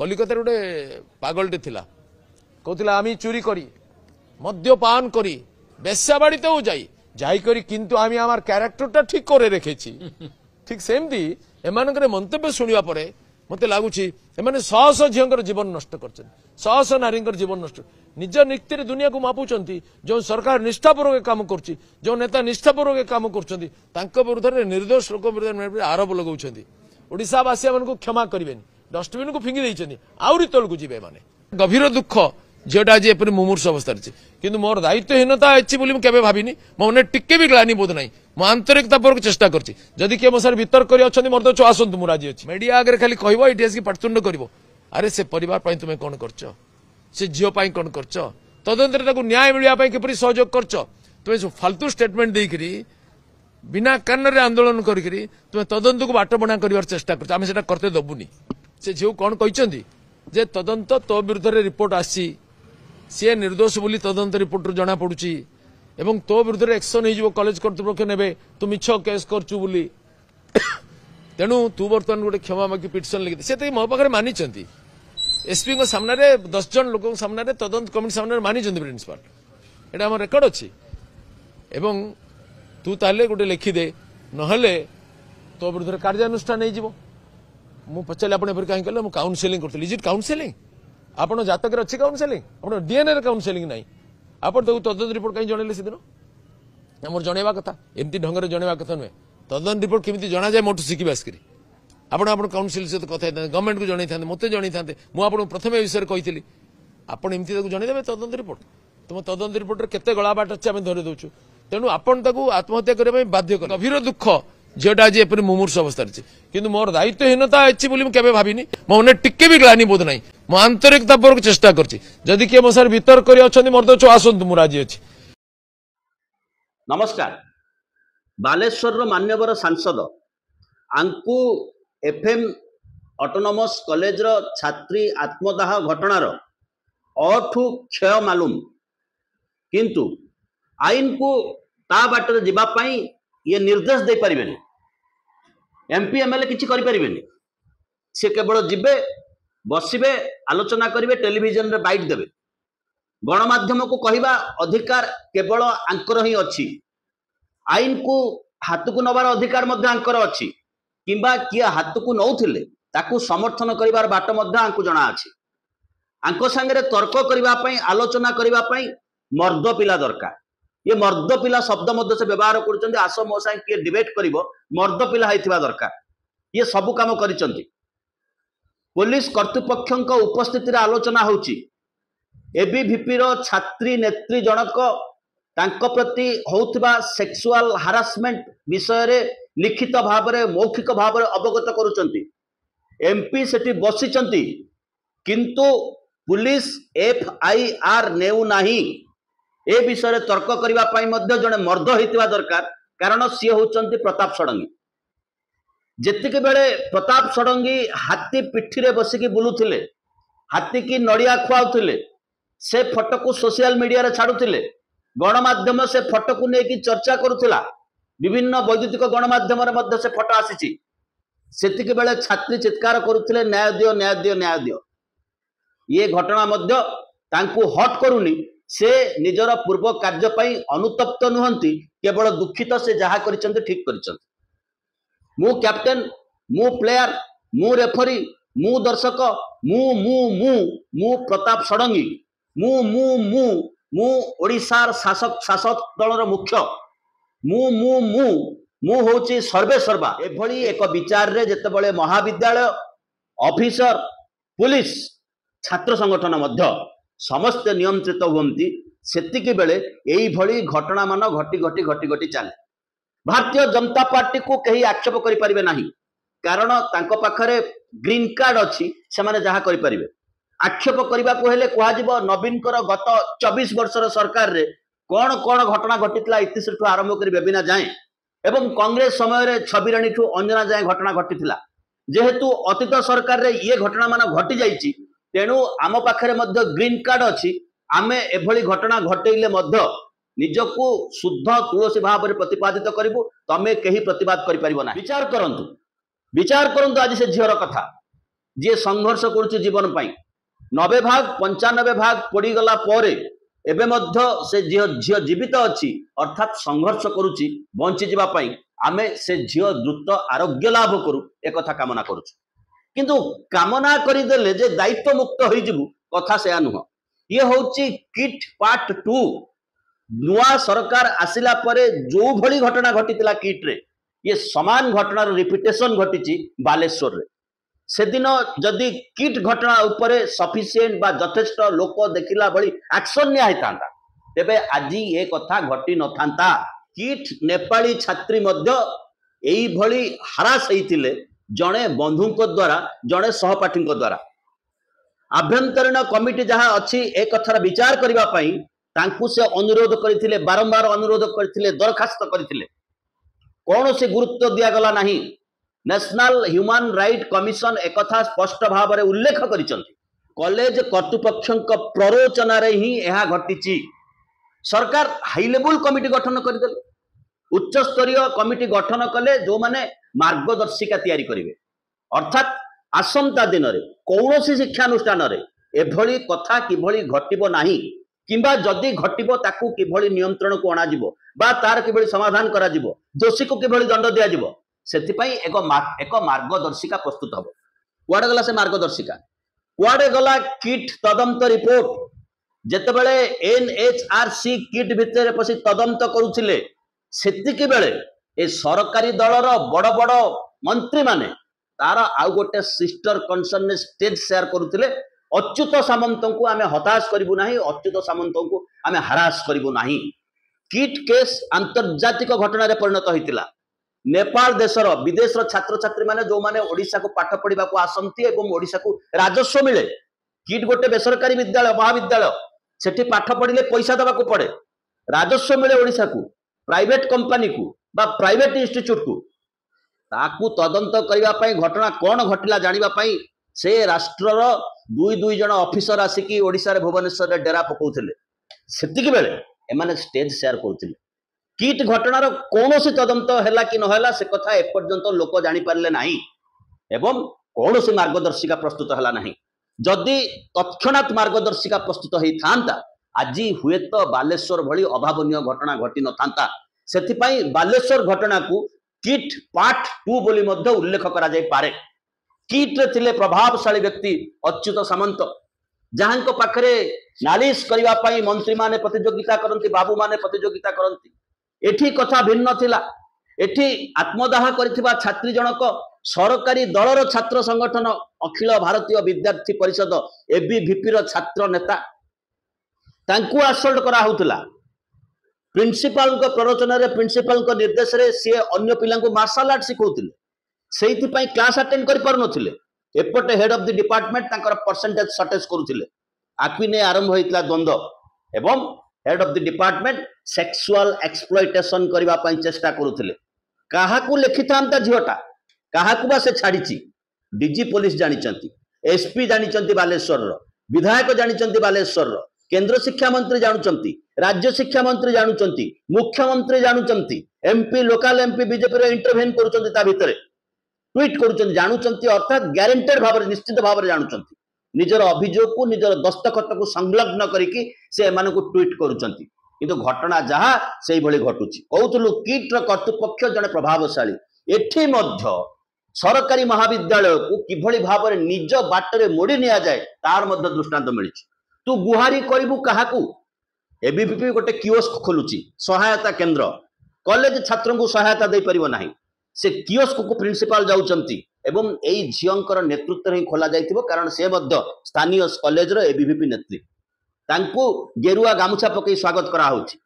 कलिकता गोटे पागलटे थिला कहूला आम चोरी करी मद्यपान करी बेश्याबाड़ी तो जाई करी किंतु आम आमार क्यारेक्टरटा ठीक करे रेखेछि ठीक सेमती एमानकर मंतव्य शुणा पर मत लगुच शह शह झीर जीवन नष्ट कर शह शह नारी जीवन नष्ट निज नीति दुनिया को मापुंट जो सरकार निष्ठापूर्वक काम कर जो नेता निष्ठापूर्वक काम कर विरुद्ध निर्दोष लोक विरुद्ध आरोप लगाउछन्ति ओडिशावासी को क्षमा करेंगे डस्टबिन को फिंगी देइछन्ति आउरी तलकू जीवे माने गभीर दुख झीटा आज एपरी मुमूर्ष अवस्था कि मोर दायित्वहीनता अच्छी केवे भाविनी मो मन टिके भी ग्लानी बोध ना मो आंतरिकतापूर्वक चेष्टा करछि जदि किए मो सार वितर्क कर मोर तो आसतु मु राजी अच्छी मीडिया आगे खाली कहब ये आसिक पाटतुंड कर अरे से परिवार तुम कौन करछ से झील कौन करछ तदंतर न्याय मिलवाई किपरि सहयोग करछ तुम फालतू स्टेटमेंट देकरी बिना कान आंदोलन करी तुम तदंत को बाट बणा कर चेष्टा कर आम से करते दबुनी से झील कौन कहते जे तदंत तो विरुद्ध रिपोर्ट आसी सी निर्दोष बोली तदंत रिपोर्ट जना पड़ुची एवं तो विरुद्ध एक्शन हो कॉलेज कर्तृपक्ष ने तू मिछ केस करचु बोली तेणु तू बर्तमान गोटे क्षमा मागी पिटिशन लिखी से मो पाखे मानी एसपी सामने 10 जन लोक सामने तदंत कमिटी सामने मानी प्रिंसिपाल एटा आम रेकर्ड अच्छी एवं तू ताले गोटे लिखिदे नहले तो विरुद्ध कार्यानुष्ठान हो मु पचारे आप कहीं कले मुझे काउनसेलिंग करी इज इट काउनसेलिंग आपन जातक अच्छी काउनसेलिंग आप डीएनए काउनसेलिंग ना आप तदंत रिपोर्ट कहीं जनइले से दिन मोर जनवा कथा एमती ढंग से जनवा कथा नुहे तदंत रिपोर्ट केमी जना जाए मोटू शिखी आसिक आप काउनसिल सहित कथा गवर्नमेंट को जनई था मत जनई था मुझे प्रथम विषय कही आपड़ एमती जनईदे तदंत रिपोर्ट तुम तदंत रिपोर्ट केते गला बाट अच्छे आम धरी दौचु तेणु आपन आत्महत्या करने बाध्य कर गभीर दुख झीटा आज एपरी मुमूर्ष अवस्था कि मोर दायित्वहीनता अच्छी केवे भाविनी मो मन टिके भी ग्लानी बोध ना मो आंतरिकतापूर्वक चेष्टा करछि किए मो सार वितर्क कर मोर तो आसतु मु राजी अच्छी। नमस्कार बालेश्वर मान्यवर सांसद आंकु एफएम ऑटोनोमस कॉलेज छात्री आत्मदाह घटनार अठु क्षय मालूम किंतु आईन को ता बाटर जीवाई ये निर्देश दे पारे एमपी एमएलए किसी करें सी केवल जीवे बसबे आलोचना करेंगे टेलीविजन रे बाइट देवे गणमाध्यम को कहवा अधिकार केवल आंकर ही अच्छी आईन को हाथ को नबार अधिकार आंकर अच्छी किंबा किए हाथ को नौथिले ताकू समर्थन करिवार बाट आंकु जना अच्छी आंको सांगे तर्क करने आलोचना करने मर्द पिला दरकार ये मर्द पिला शब्द मध्य से व्यवहार कर आस मो साई किए डिबेट कर मर्द पिला होइथिबा दरकार ये सबु काम करिसंती पुलिस कर्तृपक्ष उपस्थिति आलोचना होची एबीवीपी रो छात्री नेत्री जनक तांको प्रति होउथिबा सेक्सुअल हारासमेंट विषय रे लिखित भाव रे मौखिक भाव रे अवगत करूचंती एमपी सेठी बसिचंती किंतु पुलिस एफआईआर नेउ नाही ए विषय रे तर्क करिबा पई मध्य जने मर्द होइतिबा दरकार कारण सी होउचंती प्रताप षडंगी जेतिक बेले प्रताप षडंगी हाथी पिठी रे बसिकी बुलुथिले हाथी की नड़िया खुआउथिले से फोटो को सोशल मीडिया रे छाड़ुथिले गणमाध्यम से फोटो को लेकिन चर्चा करुथिला विभिन्न वैद्युतिक गणमाध्यम रे मध्य से फोटो आसीची सेतिक बेले छात्री चित्कार करुथिले न्याय दियो न्याय दियो न्याय दियो ये घटना मध्य तांकु हट करूनी से निजर पूर्व कार्य पई अनुतप्त नुहंती केवल दुखित से जहा करिसंते ठीक करिसंते मु कैप्टेन मु प्लेयर मु रेफरी मु दर्शक मु मु मु मु प्रताप षडंगी मु मु मु मु ओडिशार शासक दलर मुख्य मु मु मु मु होची सर्वे सर्वा एभली एक विचार रे जेतेबेले महाविद्यालय ऑफिसर पुलिस छात्र संगठन मध्य समस्त नियंत्रित हुंती सेतिकी बेले एई भली घटना मान घटी घटी घटी घटी चले भारतीय जनता पार्टी को कहीं आक्षेप करि परिबे नाही कारण तांको पाखरे ग्रीन कार्ड अच्छी से माने जहा करि परिबे आक्षेप करबा को हेले कुहा जिवो नवीन कर गत 24 वर्षर सरकार रे कोन कोन घटना घटितला इतिश्री ठू आरंभ करि बेबिना जाए एवं कांग्रेस समय रे छबिराणी ठू अंजना जाए घटना घटितला जेहेतु अतीत सरकार रे ये घटना मान घटी जाइछि तेणु आम पाखरे मध्य ग्रीन कार्ड अच्छी आमे एभली घटना घटेइले मध्य निजको शुद्ध तुलसी भाव में प्रतिपादित करिबु तमे कहीं प्रतिवाद करि परिबो ना विचार करंतु आज से झीर कथा जी संघर्ष करुच्ची जीवन पाई 90 भाग 95 भाग पड़गला एबे मध्य से झील जीवित अच्छी अर्थात संघर्ष करुच्ची बंची जावाई आमे से झील द्रुत आरोग्य लाभ करू एक कथा कामना करुच्छु किंतु कामना करदेले जे दायित्व मुक्त हो जीवु कथा से नुह ये होची किट पार्ट 2 नुआ सरकार आसिला परे जो भली घटना घटीला किट रे ये समान घटनार रिपिटेशन घटी बालेश्वर रे से दिन जदि किट घटना उपरे सफिशिएंट बा यथेष्ट लोक देखिला भली एक्शन निया होता तेबे आज ये कथा घटी न था किट नेपाली छात्री मध्य एई भली हरास होइतिले जणे बंधुक द्वारा जणे सहपाठी द्वारा आभ्यंतरीण कमिटी जहाँ अच्छी एक कथार विचार करबा पई तांकु से अनुरोध करथिले बारंबार अनुरोध करथिले दरखास्त करथिले कौन से गुरुत्व दिया गला नहीं नेशनल ह्यूमन राइट कमिशन एक कथा स्पष्ट भाव में उल्लेख करिसंती कॉलेज कर्तृपक्षक प्ररोचन ही यह घटी सरकार हाई लेवल कमिटी गठन करदे उच्च स्तरीय कमिटी गठन कले जो माने मार्गदर्शिका तैयारी करिवे अर्थात आसंता दिन में कौन शिक्षानुष्ठान एभली कथा किभली घटिबो नाही किंबा जदि घटिबो ताकू किभली नियंत्रण को अणा जिवो बा तार किभली समाधान करा जिवो दोषी को किभली दंड दिया जिवो सेथिपई एक मार्गदर्शिका प्रस्तुत हबो कुआडे गला से मार्गदर्शिका कुआडे गला किट तदंत रिपोर्ट जेतेबेले एनएचआरसी किट भितर पसी तदंत करुथिले सेतिकी बेले ए सरकारी दलर बड़ बड़ मंत्री माने तार आउ गोटे सिस्टर कंसर्न ने स्टेज शेयर करुथिले अच्युत सामंत को आमे हताश करिबु नाही अच्युत सामंत को आमे हरास करिबु नाही किट केस अंतर्जातिक घटना रे परिणत होइतिला नेपाल देशर विदेशर छात्र छात्री माने जो माने ओडिसा को पाठ पढ़िबा को आसंती एवं ओडिसा को राजस्व मिले किट गोटे बेसरकारी विद्यालय महाविद्यालय सेठी पाठ पढ़िले पैसा देबा को पड़े राजस्व मिले ओडिसा को प्राइवेट कंपनी को बा प्राइवेट इंस्टीट्यूट को ताकू तदंत करबा पई घटना कोन घटिला जानिबा पई से राष्ट्रर दुई जन ऑफिसर आसिकी ओडिसा रे भुवनेश्वर रे डेरा पकाउथिले सेतिकी बेले एमाने स्टेज शेयर करथिले किट घटनार कौन सी तदंत हैला कि नहला से कथा एपर्यंत लोक जानी पारले नाही एवं कौन सी मार्गदर्शिका प्रस्तुत हैला नाही जदि तत्क्षणात मार्गदर्शिका प्रस्तुत होई थांता आज हुए तो बालेश्वर भली अभावनीय घटना घटी न थांता सेथिपई बालेश्वर घटना को किट पार्ट 2 बोली मध्य उल्लेख करा जाय पारे किट रे थिले प्रभावशाली व्यक्ति अच्युत सामंत जहां को पाखरे नालिश करबा पई मंत्री माने प्रतियोगिता करंती बाबू माने प्रतियोगिता करंती एठी कथा भिन्न थिला एठी आत्मदाह करिथिबा छात्री जनक सरकारी दलर छात्र संगठन अखिल भारतीय विद्यार्थी परिषद एबीवीपी रो छात्र नेता तांकु असल्ट करा होतला प्रिंसिपल को प्ररोचन रे प्रिंसिपल को निर्देश रे से अन्य पिला को मार्शल आर्ट सिखौतिले सेहिति पई क्लास अटेंड करि पार नथिले एपटे हेड ऑफ द डिपार्टमेंट तांकर परसेंटेज शॉर्टेज करूथिले आक्विने आरंभ होइतला द्वंद्व एवं head of the department sexual exploitation करबा पई चेष्टा करूथिले काहाकू लेखितांता झियोटा काहाकू बा से छाड़ीची डीजी पुलिस जानिचंती एसपी जानिचंती बालेश्वर रो विधायक जानिचंती बालेश्वर रो केंद्र शिक्षा मंत्री जानुचंती राज्य शिक्षा मंत्री जानुचंती मुख्यमंत्री जानुचंती एमपी लोकल एमपी बीजेपी रो इंटरवेन करूचंती ता भितरे ट्वीट करूचंती जानुचंती अर्थात ग्यारंटेड भाव निश्चित भाव जानुचंती निजर अभियोग को निजर दस्तखत को संलग्न करिकी से एमान को ट्वीट करूचंती किंतु घटना जहा से भली घटुची कहउतलु किट रो कर्तृपक्ष जने प्रभावशाली एठी मध्य सरकारी महाविद्यालय को किभली भाव में निज बाटरे मोड़ी निया जाए तार मध्य दृष्टांत मिली तू गुहारी करिबु काहाकू एबीवीपी गोटे कियोस्क खोलुची सहायता केंद्र कॉलेज छात्रों को सहायता दे परिबो नाही से कियोस्क को प्रिंसिपल जाउचंती एवं एई झियंकर नेतृत्व रे खोला जाइतिबो कारण से मध्य स्थानीय कॉलेज रो एबीवीपी नेत्री तांकू गेरुआ गामुछा पकई स्वागत करा होची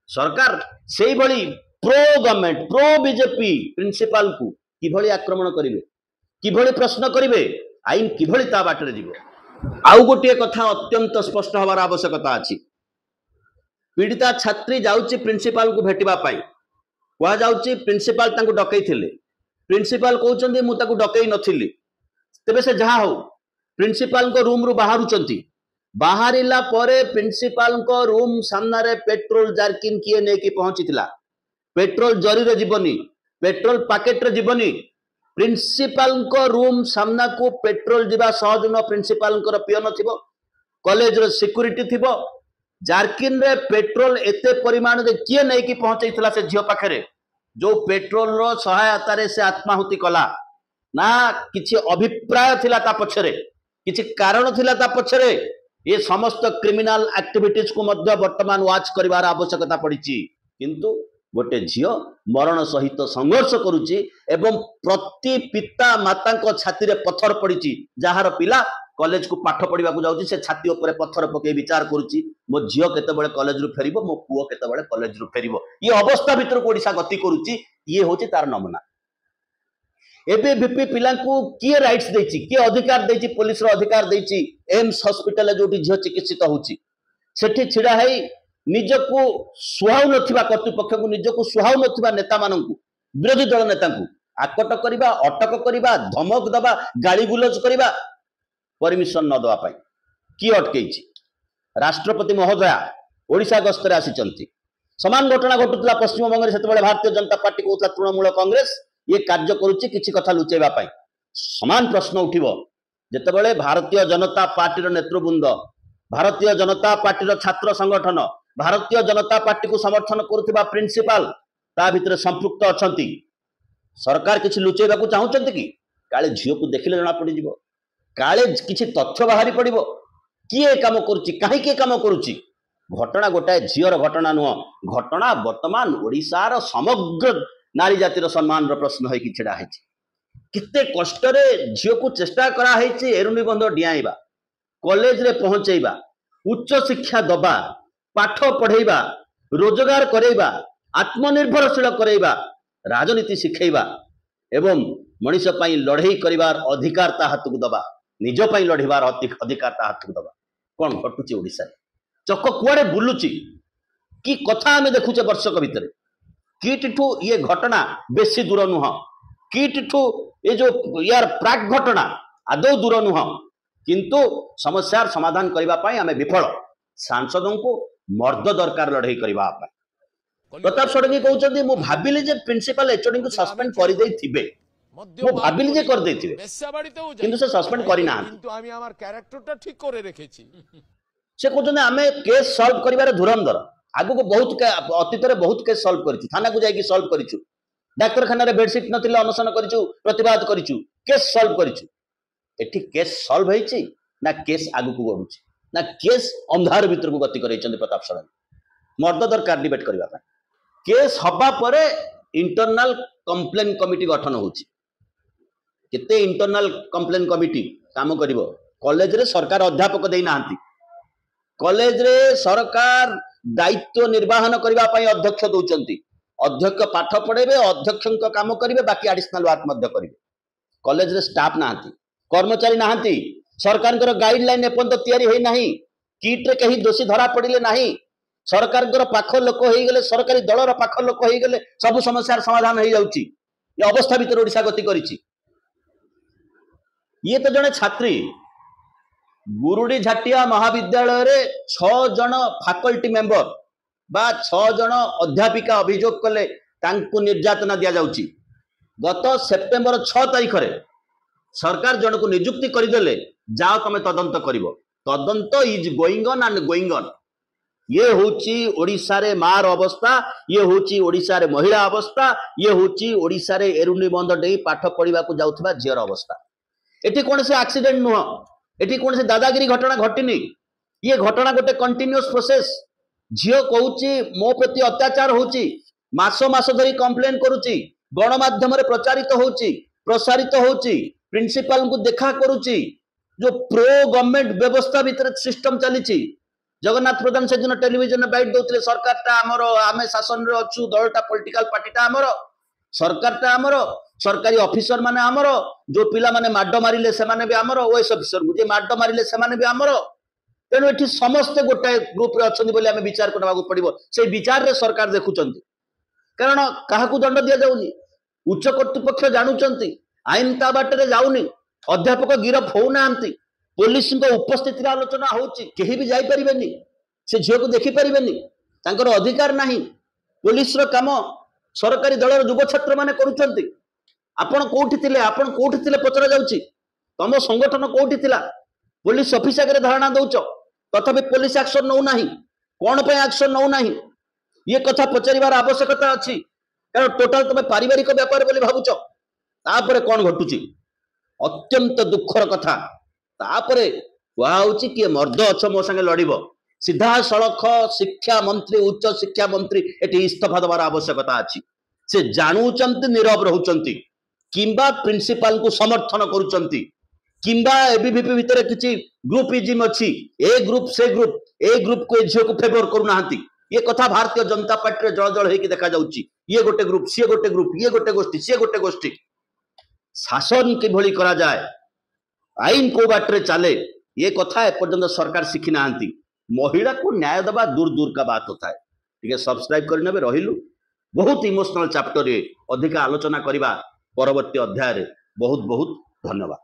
सरकार सेई भली pro government pro BJP principle को किभली आक्रमण करिवे किभली प्रश्न करिवे आईन किभली ता बाटरे जीवो आउ गोटे कथा अत्यंत स्पष्ट हबार आवश्यकता अछि पीड़िता छात्री जाउची प्रिंसिपल को भेटिबा पाई कुआ जाउची प्रिंसिपल तांको डकई थिले प्रिंसिपल कहउचंदी मु ताको डकई नथिली तबे से जहा हो प्रिंसिपल को रूम रु बाहरुचंती बाहरिला परे प्रिंसिपल को रूम सामना रे पेट्रोल जारकिन किए ने की पहुंचीतिला पेट्रोल जरी रे जीवनी पेट्रोल पैकेट रे जीवनी प्रिंसिपल रूम सामना को पेट्रोल जीवा सहज न प्रिंसिपल पियन थी कॉलेज रो सिक्यूरीटी थी जारकिन रे पेट्रोल एते परिमाण रे किए नहीं कि पहुंचैतला से झियो पाखरे जो पेट्रोल रो सहायता रे से आत्माहुति कला ना किछि अभिप्राय थिला ता पछरे किछि कारण थिला ता पछरे ये समस्त क्रिमिनल एक्टिविटीज को मध्य वर्तमान वाच करिवार आवश्यकता पड़िछि किंतु गोटे झियो मरण सहित संघर्ष करुछि एवं प्रति पिता माता को छाती रे पत्थर पड़िछि जहार पिला कॉलेज को पाठ पढ़ा जाऊँगी से छाती उपरे पत्थर पकई विचार करुच्ची मो झील केतबेले कॉलेज रु फेरिबो मो पुओ केतबेले कॉलेज रु फेरिबो ये अवस्था भीतर को ओडिशा गति करुच्ची ये होची तार नमूना एबे बीपी पिला को किए राइट्स देछि किए अधिकार देछि पुलिस रो अधिकार देछि एम्स हॉस्पिटल जोटी झील चिकित्सित होछि सेठी छिड़ा है निजको सुहाउ नथिबा कर्तृपक्ष को निजको सुहाउ नथिबा नेता माननकु विरोधी दल नेता को आकट करिबा अटक करिबा धमक दबा गाली गुलज करिबा परमिशन न दवा पाई कि अटकई राष्ट्रपति महोदया ओडिशा गस्तरे आसी समान घटना घटुला पश्चिम बंग से भारतीय जनता पार्टी कहता तृणमूल कांग्रेस ये कार्य करुच्ची किछि कथा लुचेबा पाई समान प्रश्न उठिबो जेतेबेले भारतीय जनता पार्टी नेतृवृंद भारतीय जनता पार्टी छात्र संगठन भारतीय जनता पार्टी को समर्थन करुथिबा प्रिंसिपल ता भितर संपृक्त अछंती सरकार किछि लुचेबा को चाहुचंती कि काले झियो को देखिले जणा पड़ी जिवो काले किछि तथ्य बाहरी पड़िबो किए काम करुच्ची कहीं काम करुच्ची घटना गोटाए झीर घटना नुह घटना वर्तमान ओडिशार समग्र नारी जातिर सम्मान प्रश्न होई छिड़ा है किते कष्ट रे झील को चेष्टा करा है एरुनिबंध डियाइबा कॉलेज रे पहुंचेबा उच्च शिक्षा दबा पाठ पढ़ेबा रोजगार करेबा आत्मनिर्भरशील करेबा राजनीति शिखेबा एवं मनीष पई लड़ाई करिवार अधिकार ता हाथ को दबा निज पई लड़ीबार अधिकार ता हाथ को दबा कौन घटुची ओडिशा चक कुआड़े बुलुची कि कथा आमे देखुचे वर्षक भितर किट ठू ये घटना बेसी दूर नुह किट ठू ये जो यार प्राक घटना आदौ दूर नुह किंतु समस्यार समाधान करबा पई आमे विफल सांसदों को मर्द दरकार लड़ाई करबा पई प्रताप षडंगी कहउछन्ती मु भाबिले जे प्रिंसिपल एचओडी को सस्पेंड करि देई थिबे मु भाबिले जे कर देई थिबे किंतु से सस्पेंड करि ना किंतु आमी आमार क्यारेक्टरटा ठीक करे रेखेछि से कहते आमे केस सॉल्व करिवार धुरंधर आगु को बहुत अतीत रे बहुत केस सॉल्व करिछु थाना को जाई सॉल्व करिछु डाक्तरखाना रे बेडशीट नथिला अनशन करिछु प्रतिवाद करिछु केस सॉल्व करिछु एठी केस सॉल्व होईछि ना केस आगु को गडुछि ना केस अंधार भीतर को गति करैछन्ते प्रताप षडंगी मर्द दरकार डिबेट करबा पय केस हबा परे इंटरनल कंप्लेन कमिटी गठन होछि केते इंटरनल कंप्लेन कमिटी काम करिवो कॉलेज रे सरकार अध्यापक देई नाहंती कॉलेज रे सरकार दायित्व निर्वाहन करबा पई अध्यक्ष दउचंती अध्यक्ष पाठ पढ़ेबे अध्यक्षक काम करिवे बाकी एडिशनल वर्क मध्य करिवे कॉलेज रे स्टाफ नाहंती कर्मचारी नाहंती सरकार गाइडलाइन एपंत तैयारी होई नाही किट रे कहीं दोषी धरा पड़िले नाही सरकार पाख लोक हो गले सरकारी दलर पाख लोक हो गले सब समस्यार समाधान हो जाउची ये अवस्था भीतर ओडिशा गति करिछि ये तो जने छात्री गुरुडी झाटिया महाविद्यालय रे 6 जन फैकल्टी मेंबर बा 6 जन अध्यापिका अभियोग कले तांकु निर्यातना दिया जाउची गत सेप्टेम्बर 6 तारिख रे सरकार जन को नियुक्ति करदेले जाओ तमे तदंत करिवो तदंत is going on and going on ये होची ओडिशा रे मार अवस्था ये होची ओडिशा रे महिला अवस्था ये होची ओडिशा रे एरुनी बंद डेई पाठ पढ़िबा को जाउथबा झियर अवस्था एठी कोन से एक्सीडेंट नुह एठी कोन से दादागिरी घटना घटिनी ये घटना गोटे कंटिन्यूअस प्रोसेस झियो कहूची मो प्रति अत्याचार होची मास मास धरी कंप्लेन करूची गणमाध्यम रे प्रचारित होची प्रसारित होची प्रिंसिपल को देखा करूची जो प्रो गवर्नमेंट व्यवस्था भीतर सिस्टम चलीची जगन्नाथ प्रधान से दिन टेलीविजन बाइट दउतले सरकारटा हमर आमे शासन रे अछु दलटा पॉलिटिकल पार्टीटा हमर सरकारटा हमर सरकारी ऑफिसर माने हमर जो पिला माने माड मारिले से माने भी हमर ओएस ऑफिसर जे माड मारिले से माने भी हमर तेनु एठी समस्त गोटे ग्रुप रे अछंदी बोली आमे विचार करबा को पड़िबो से विचार रे सरकार देखुचंती कारण काहाकू दंड दिया जाउनी उच्च कर्तृपक्ष जानुचंती आईन ता बाटरे जाउनी अध्यापक गिरफ हो नांती पुलिस उपस्थिति आलोचना होची केही भी जाई परिबेनी से झियो को देखि परिबेनी तांकर अधिकार नाही पुलिस रो काम सरकारी दलर युव छात्र माने करूचंती आपण कोठी थिले आपण कोठी थिले पचरा जाउची तम संगठन कोठी थिला पुलिस ऑफिस आगे धारणा दउच तथापि पुलिस एक्शन नौ नाही कोन पे एक्शन नौ नाही ये कथा पचारिबार आवश्यकता अछि कारण टोटल तमे पारिवारिक व्यापार बोली भाबुच तापरे कोन घटुची अत्यंत दुखर कथा तापरे कुहाउची कि मर्द अछ मो संगे लड़िबो सीधा सड़क शिक्षा मंत्री उच्च शिक्षा मंत्री एटी इस्तीफा देवार आवश्यकता अछि से जानुचंती नीरव रहउचंती किंबा प्रिंसिपल को समर्थन करूचंती किंबा एबीवीपी भितर किछि ग्रुपिज्म अछि ए ग्रुप को झियो को फेवर करू नाहंती ये कथा भारतीय जनता पार्टी रे जळ जळ हेकी देखा जाउची ये गोटे ग्रुप सी गोटे ग्रुप ये गोटे गोष्ठी सी गोटे गोष्ठी शासन कि भली करा जाए आईन को बाटरे चले ये कथा एपर्यंत सरकार शिखी नाहंती महिला को न्याय देवा दूर दूर का बात होता है ठीक सब्सक्राइब करने रहिलु बहुत इमोशनल चैप्टर रे अधिक आलोचना करवा परवर्ती अध्याय रे बहुत बहुत धन्यवाद।